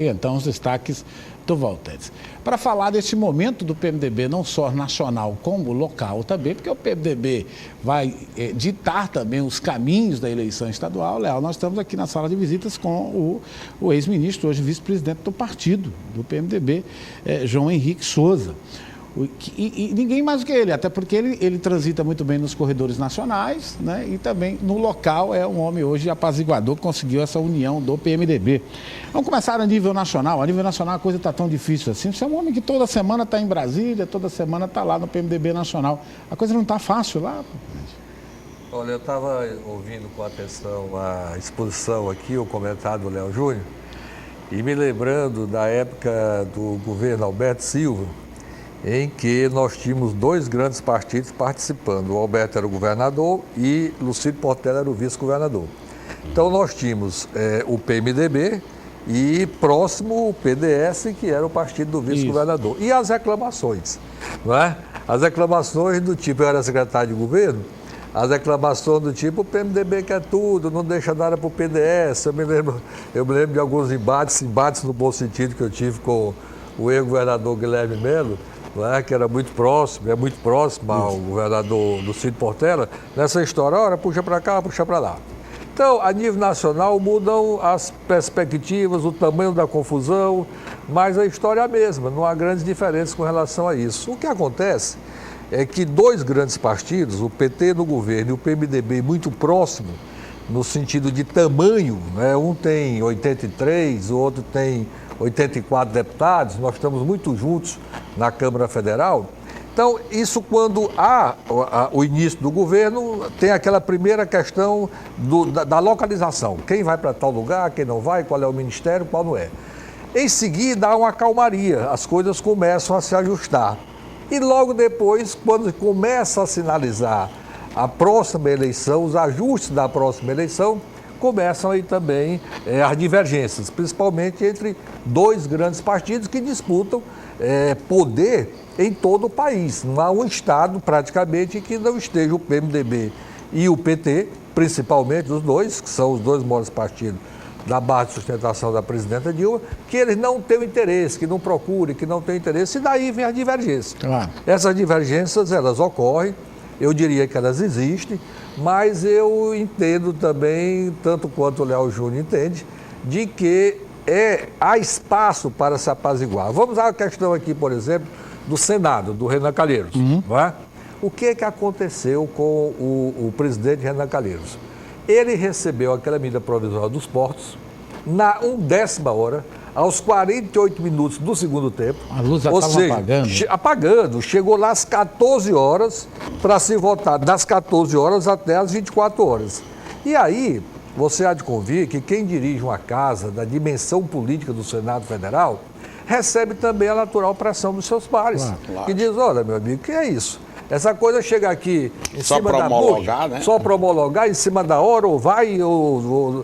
Então, os destaques do Valteres. Para falar deste momento do PMDB, não só nacional como local também, porque o PMDB vai ditar também os caminhos da eleição estadual, Léo, nós estamos aqui na sala de visitas com o ex-ministro, hoje vice-presidente do partido, do PMDB, João Henrique Souza. E ninguém mais do que ele, até porque ele transita muito bem nos corredores nacionais, né? E também no local é um homem hoje apaziguador que conseguiu essa união do PMDB. Vamos começar a nível nacional. A nível nacional a coisa está tão difícil assim. Você é um homem que toda semana está em Brasília, toda semana está lá no PMDB nacional. A coisa não está fácil lá? Olha, eu estava ouvindo com atenção a exposição aqui, o comentário do Léo Júnior, e me lembrando da época do governo Alberto Silva, em que nós tínhamos dois grandes partidos participando. O Alberto era o governador e Lucídio Portela era o vice-governador. Então nós tínhamos o PMDB e próximo o PDS, que era o partido do vice-governador. E as reclamações, não é? As reclamações do tipo, eu era secretário de governo, as reclamações do tipo, o PMDB quer tudo, não deixa nada para o PDS. Eu me lembro de alguns embates no bom sentido que eu tive com o ex-governador Guilherme Melo, que era muito próximo ao governador Lucídio Portela, nessa história, ora, puxa para cá, puxa para lá. Então, a nível nacional, mudam as perspectivas, o tamanho da confusão, mas a história é a mesma, não há grandes diferenças com relação a isso. O que acontece é que dois grandes partidos, o PT no governo e o PMDB muito próximo, no sentido de tamanho, né? Um tem 83, o outro tem 84 deputados, nós estamos muito juntos na Câmara Federal. Então, isso quando há o início do governo, tem aquela primeira questão da localização. Quem vai para tal lugar, quem não vai, qual é o ministério, qual não é. Em seguida, há uma calmaria, as coisas começam a se ajustar. E logo depois, quando começa a sinalizar a próxima eleição, os ajustes da próxima eleição, começam aí também as divergências, principalmente entre dois grandes partidos que disputam poder em todo o país. Não há um estado, praticamente, que não esteja o PMDB e o PT, principalmente os dois, que são os dois maiores partidos da base de sustentação da presidenta Dilma, que eles não têm interesse, que não procurem, que não têm interesse, e daí vem a divergência. Claro. Essas divergências, elas ocorrem, eu diria que elas existem, mas eu entendo também, tanto quanto o Léo Júnior entende, de que há espaço para se apaziguar. Vamos à questão aqui, por exemplo, do Senado, do Renan Calheiros. Não é? O que aconteceu com o presidente Renan Calheiros? Ele recebeu aquela medida provisória dos portos na 1/10 hora, aos 48 minutos do segundo tempo. A luz já estava apagando. Apagando. Chegou lá às 14 horas para se votar, das 14 horas até as 24 horas. E aí, você há de convir que quem dirige uma casa da dimensão política do Senado Federal recebe também a natural pressão dos seus pares. Claro. Que diz, olha, meu amigo, o que é isso? Essa coisa chega aqui em só cima da homologar, né? Só para homologar em cima da hora, ou vai, ou...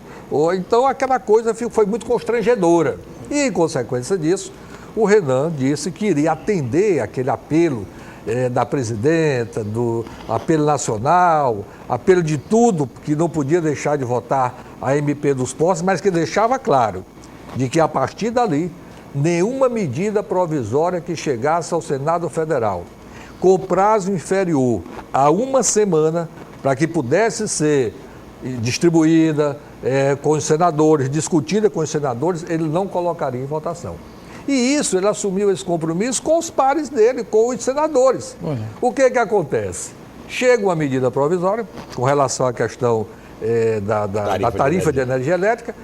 Então, aquela coisa foi muito constrangedora. E, em consequência disso, o Renan disse que iria atender aquele apelo da presidenta, do apelo nacional, apelo de tudo, que não podia deixar de votar a MP dos postos, mas que deixava claro de que, a partir dali, nenhuma medida provisória que chegasse ao Senado Federal com prazo inferior a uma semana, para que pudesse ser distribuída com os senadores, discutida com os senadores, ele não colocaria em votação. E isso, ele assumiu esse compromisso com os pares dele, com os senadores. O que acontece? Chega uma medida provisória com relação à questão da tarifa de energia elétrica,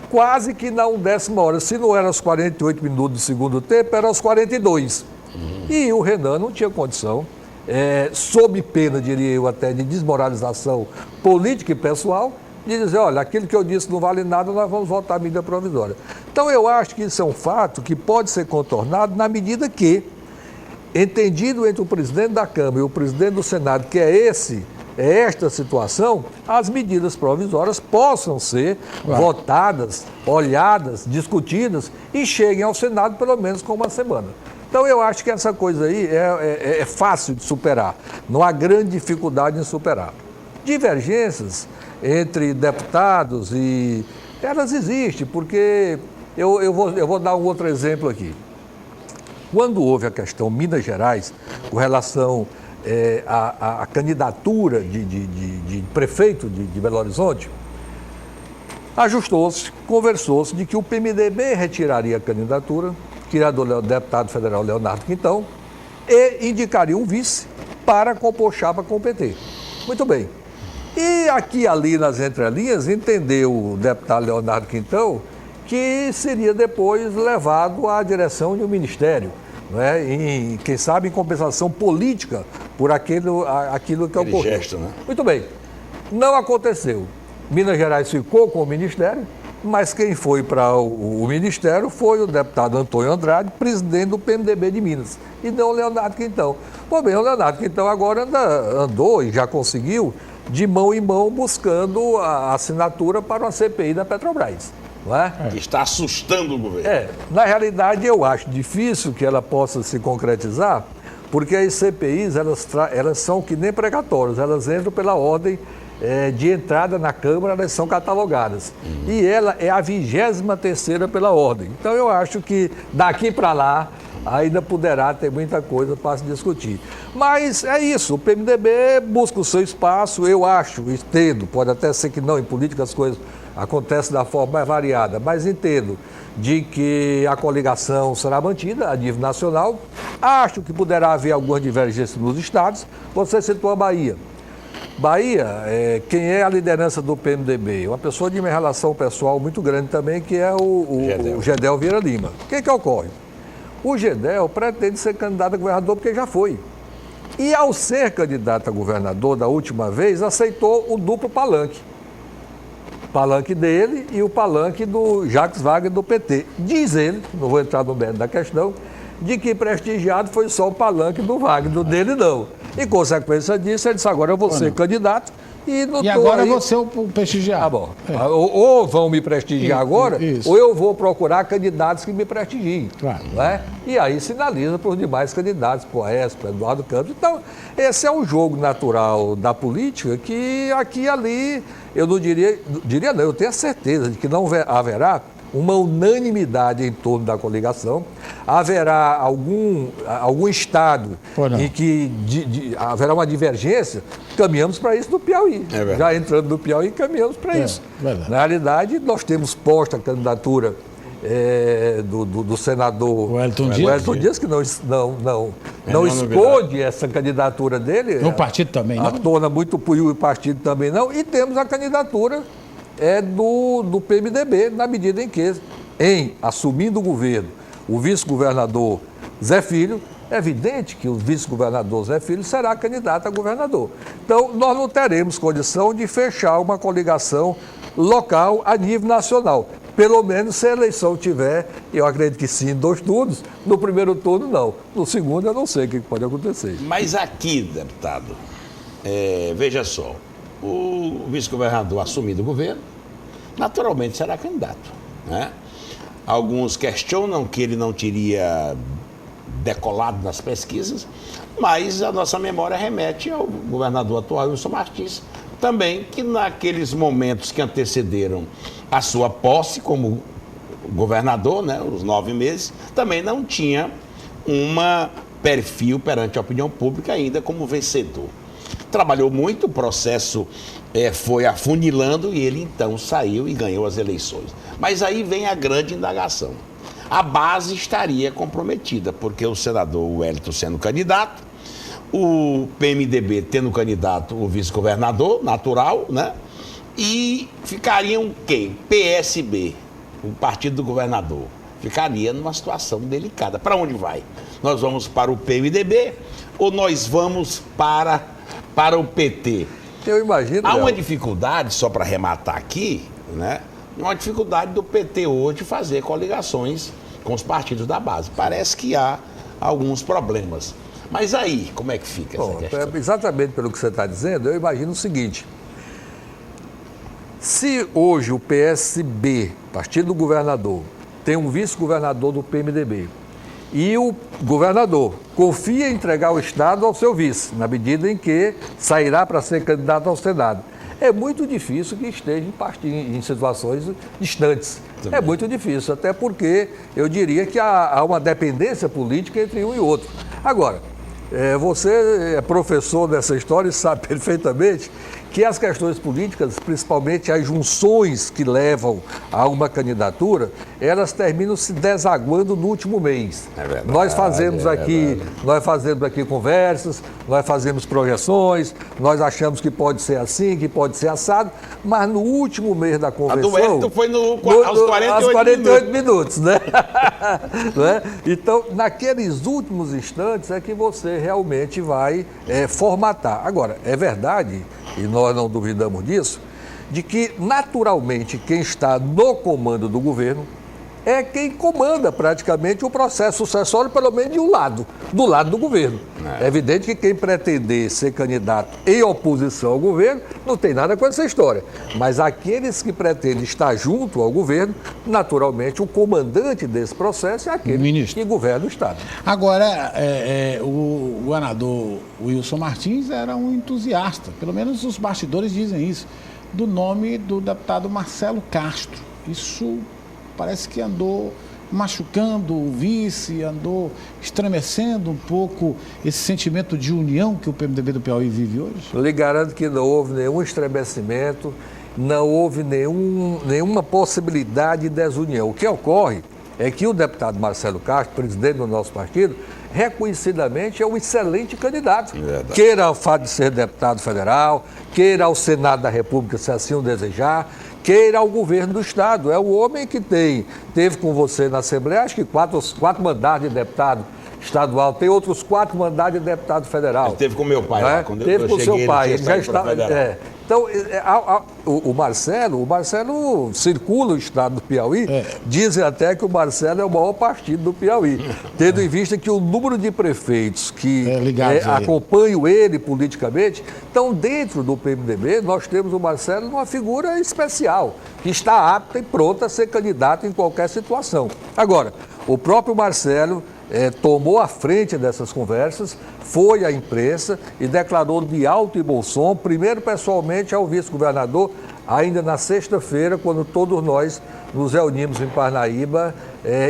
quase que na 1/10 hora. Se não era aos 48 minutos do segundo tempo, era aos 42. E o Renan não tinha condição, sob pena, diria eu, até de desmoralização política e pessoal, de dizer, olha, aquilo que eu disse não vale nada, nós vamos votar a medida provisória. Então, eu acho que isso é um fato que pode ser contornado na medida que, entendido entre o presidente da Câmara e o presidente do Senado, que é esta situação, as medidas provisórias possam ser votadas, olhadas, discutidas e cheguem ao Senado pelo menos com uma semana. Então, eu acho que essa coisa aí é fácil de superar, não há grande dificuldade em superar. Divergências entre deputados elas existem, porque Eu vou dar um outro exemplo aqui. Quando houve a questão Minas Gerais, com relação à candidatura de prefeito de Belo Horizonte, ajustou-se, conversou-se de que o PMDB retiraria a candidatura, tiraria do deputado federal Leonardo Quintão, e indicaria um vice para compor chapa com o PT. Muito bem. E aqui ali nas entrelinhas, entendeu o deputado Leonardo Quintão que seria depois levado à direção de um ministério, né? Quem sabe em compensação política por aquilo que ocorreu. Gesto, né? Muito bem. Não aconteceu. Minas Gerais ficou com o ministério, mas quem foi para o ministério foi o deputado Antônio Andrade, presidente do PMDB de Minas, e não o Leonardo Quintão. Bom, bem, o Leonardo Quintão agora andou e já conseguiu de mão em mão buscando a assinatura para uma CPI da Petrobras. Não é? Está assustando o governo. Na realidade, eu acho difícil que ela possa se concretizar, porque as CPIs, elas são que nem precatórias, elas entram pela ordem de entrada na Câmara, elas são catalogadas. E ela é a 23ª pela ordem. Então, eu acho que daqui para lá ainda poderá ter muita coisa para se discutir. Mas é isso, o PMDB busca o seu espaço, eu acho, entendo, pode até ser que não, em política as coisas acontecem da forma mais variada, mas entendo de que a coligação será mantida a nível nacional. Acho que poderá haver algumas divergências nos estados. Você citou a Bahia. Bahia, quem é a liderança do PMDB? Uma pessoa de uma relação pessoal muito grande também, que é o Gedel Vieira Lima. O que ocorre? O Gedel pretende ser candidato a governador porque já foi. E ao ser candidato a governador da última vez, aceitou o duplo palanque. O palanque dele e o palanque do Jacques Wagner do PT. Diz ele, não vou entrar no mérito da questão, de que prestigiado foi só o palanque do Wagner, do dele não. E consequência disso, ele disse, agora eu vou ser candidato. E agora aí... você é o prestigiado. Tá bom. Ou vão me prestigiar agora, ou eu vou procurar candidatos que me prestigiem. Claro. Né? E aí sinaliza para os demais candidatos, para o Aécio, para o Eduardo Campos. Então, esse é um jogo natural da política que aqui e ali, eu não diria não, eu tenho a certeza de que não haverá uma unanimidade em torno da coligação. Haverá algum estado em que haverá uma divergência, caminhamos para isso no Piauí. Já entrando no Piauí, caminhamos para isso. Verdade. Na realidade, nós temos posto a candidatura do senador Wellington Dias, que não esconde essa candidatura dele. No partido também não. Torna muito puio o partido também não. E temos a candidatura do PMDB, na medida em que, assumindo o governo, o vice-governador Zé Filho, é evidente que o vice-governador Zé Filho será candidato a governador. Então, nós não teremos condição de fechar uma coligação local a nível nacional. Pelo menos se a eleição tiver, eu acredito que sim, 2 turnos, no primeiro turno não. No segundo eu não sei o que pode acontecer. Mas aqui, deputado, veja só, o vice-governador assumindo o governo, naturalmente será candidato, né? Alguns questionam que ele não teria decolado nas pesquisas, mas a nossa memória remete ao governador atual, Wilson Martins, também, que naqueles momentos que antecederam a sua posse como governador, né, os 9 meses, também não tinha um perfil perante a opinião pública ainda como vencedor. Trabalhou muito, o processo foi afunilando e ele então saiu e ganhou as eleições. Mas aí vem a grande indagação. A base estaria comprometida, porque o senador Wellington sendo candidato, o PMDB tendo candidato o vice-governador, natural, né? E ficariam quem? PSB, o partido do governador. Ficaria numa situação delicada. Para onde vai? Nós vamos para o PMDB ou nós vamos para o PT? Eu imagino. Há uma dificuldade, só para arrematar aqui, né? Uma dificuldade do PT hoje fazer coligações com os partidos da base. Parece que há alguns problemas. Mas aí, como é que fica essa questão? Exatamente pelo que você está dizendo, eu imagino o seguinte. Se hoje o PSB, Partido do Governador, tem um vice-governador do PMDB, e o governador confia em entregar o Estado ao seu vice, na medida em que sairá para ser candidato ao Senado. é muito difícil que esteja em situações distantes. Também. É muito difícil, até porque eu diria que há uma dependência política entre um e outro. Agora, você é professor dessa história e sabe perfeitamente que as questões políticas, principalmente as junções que levam a uma candidatura, elas terminam se desaguando no último mês. É verdade, nós fazemos aqui conversas, nós fazemos projeções, nós achamos que pode ser assim, que pode ser assado, mas no último mês da convenção... A do Hélito foi aos 48 minutos, né? Então, naqueles últimos instantes é que você realmente vai formatar. Agora, é verdade, e nós não duvidamos disso, de que naturalmente quem está no comando do governo é quem comanda praticamente o processo sucessório, pelo menos de um lado, do lado do governo. É evidente que quem pretender ser candidato em oposição ao governo não tem nada com essa história. Mas aqueles que pretendem estar junto ao governo, naturalmente o comandante desse processo é aquele que governa o Estado. Agora, o governador Wilson Martins era um entusiasta, pelo menos os bastidores dizem isso, do nome do deputado Marcelo Castro. Isso parece que andou machucando o vice, andou estremecendo um pouco esse sentimento de união que o PMDB do Piauí vive hoje? Eu lhe garanto que não houve nenhum estremecimento, não houve nenhuma possibilidade de desunião. O que ocorre é que o deputado Marcelo Castro, presidente do nosso partido, reconhecidamente é um excelente candidato. Queira ao fato de ser deputado federal, queira ao Senado da República, se assim o desejar, queira ao governo do Estado. É o homem que teve com você na Assembleia, acho que quatro mandatos de deputado estadual, tem outros 4 mandatos de deputado federal. Ele teve com meu pai lá, quando teve com seu pai, ele já está. Então, o Marcelo circula o estado do Piauí, dizem até que o Marcelo é o maior partido do Piauí, tendo em vista que o número de prefeitos que acompanham ele politicamente, então dentro do PMDB nós temos o Marcelo uma figura especial, que está apta e pronta a ser candidato em qualquer situação. Agora, o próprio Marcelo tomou a frente dessas conversas, foi à imprensa e declarou de alto e bom som, primeiro pessoalmente ao vice-governador, ainda na sexta-feira, quando todos nós nos reunimos em Parnaíba,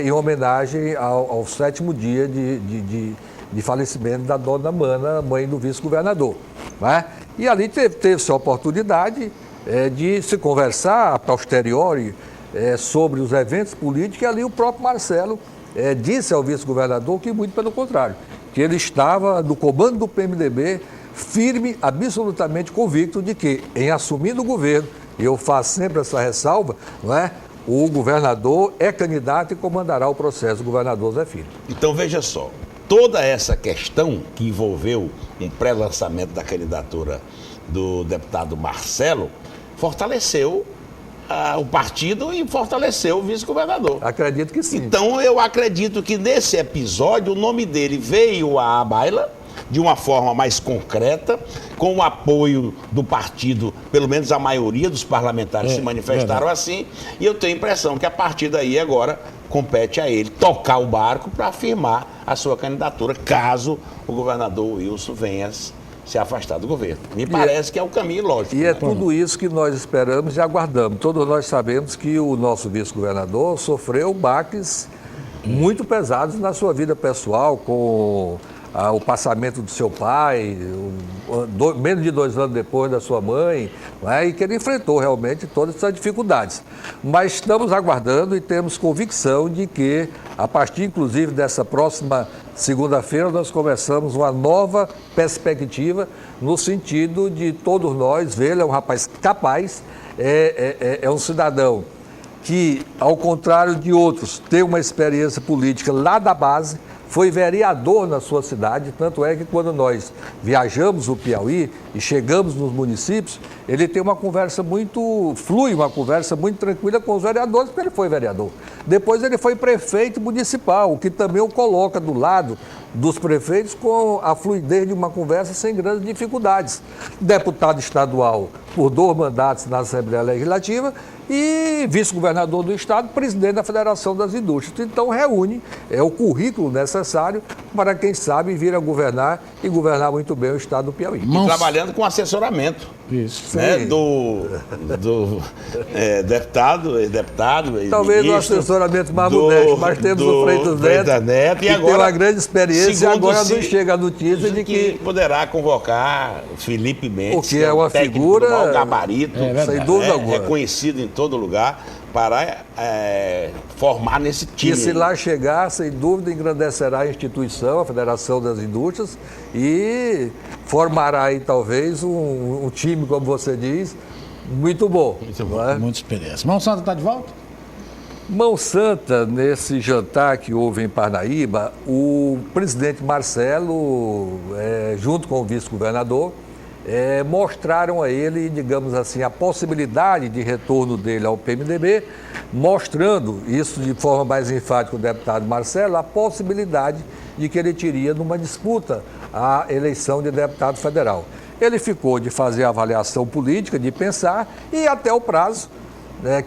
em homenagem ao 7º dia de falecimento da dona Mana, mãe do vice-governador. Né? E ali teve-se a oportunidade de se conversar a posteriori sobre os eventos políticos, e ali o próprio Marcelo disse ao vice-governador que, muito pelo contrário, que ele estava no comando do PMDB firme, absolutamente convicto de que, em assumindo o governo, e eu faço sempre essa ressalva, não é? O governador é candidato e comandará o processo, o governador Zé Filho. Então, veja só, toda essa questão que envolveu um pré-lançamento da candidatura do deputado Marcelo fortaleceu o partido e fortaleceu o vice-governador. Acredito que sim. Então, eu acredito que nesse episódio o nome dele veio à baila de uma forma mais concreta, com o apoio do partido, pelo menos a maioria dos parlamentares se manifestaram assim, e eu tenho a impressão que a partir daí agora compete a ele tocar o barco para afirmar a sua candidatura, caso o governador Wilson venha se afastar do governo. Me parece que é o caminho lógico. E é tudo isso que nós esperamos e aguardamos. Todos nós sabemos que o nosso vice-governador sofreu baques muito pesados na sua vida pessoal, com o passamento do seu pai, menos de 2 anos depois da sua mãe, e que ele enfrentou realmente todas essas dificuldades. Mas estamos aguardando e temos convicção de que, a partir inclusive dessa próxima segunda-feira, nós começamos uma nova perspectiva no sentido de todos nós ver, ele é um rapaz capaz, é um cidadão que, ao contrário de outros, tem uma experiência política lá da base, foi vereador na sua cidade, tanto é que quando nós viajamos o Piauí e chegamos nos municípios, ele tem uma conversa muito flui, uma conversa muito tranquila com os vereadores, porque ele foi vereador. Depois ele foi prefeito municipal, o que também o coloca do lado dos prefeitos com a fluidez de uma conversa sem grandes dificuldades. Deputado estadual por 2 mandatos na Assembleia Legislativa e vice-governador do Estado, presidente da Federação das Indústrias. Então, reúne o currículo necessário para, quem sabe, vir a governar e governar muito bem o Estado do Piauí. E trabalhando com assessoramento. Isso. Né, do deputado, ex-deputado, talvez o assessoramento mais modesto, mas temos o Freitas Neto, e agora, tem uma grande experiência, e agora nos chega a notícia de que poderá convocar Felipe Mendes, o que é uma figura de mau gabarito, sem dúvida alguma, reconhecido em todo lugar, para formar nesse time. E se lá chegar, sem dúvida, engrandecerá a instituição, a Federação das Indústrias, e formará aí talvez um time, como você diz, muito bom. Muito bom, muita experiência. Mão Santa está de volta? Mão Santa, nesse jantar que houve em Parnaíba, o presidente Marcelo, junto com o vice-governador, mostraram a ele, digamos assim, a possibilidade de retorno dele ao PMDB, mostrando, isso de forma mais enfática o deputado Marcelo, a possibilidade de que ele teria numa disputa a eleição de deputado federal. Ele ficou de fazer a avaliação política, de pensar, e até o prazo,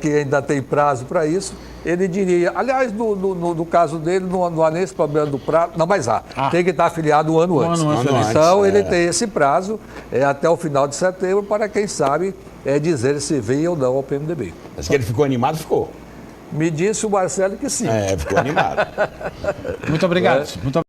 que ainda tem prazo para isso, ele diria, aliás, no caso dele, não há nem esse problema do prazo, não, mas tem que estar afiliado um ano antes. Então, ele tem esse prazo até o final de setembro para, quem sabe, dizer se vem ou não ao PMDB. Mas que ele ficou animado, ficou. Me disse o Marcelo que sim. Ficou animado. Muito obrigado. Muito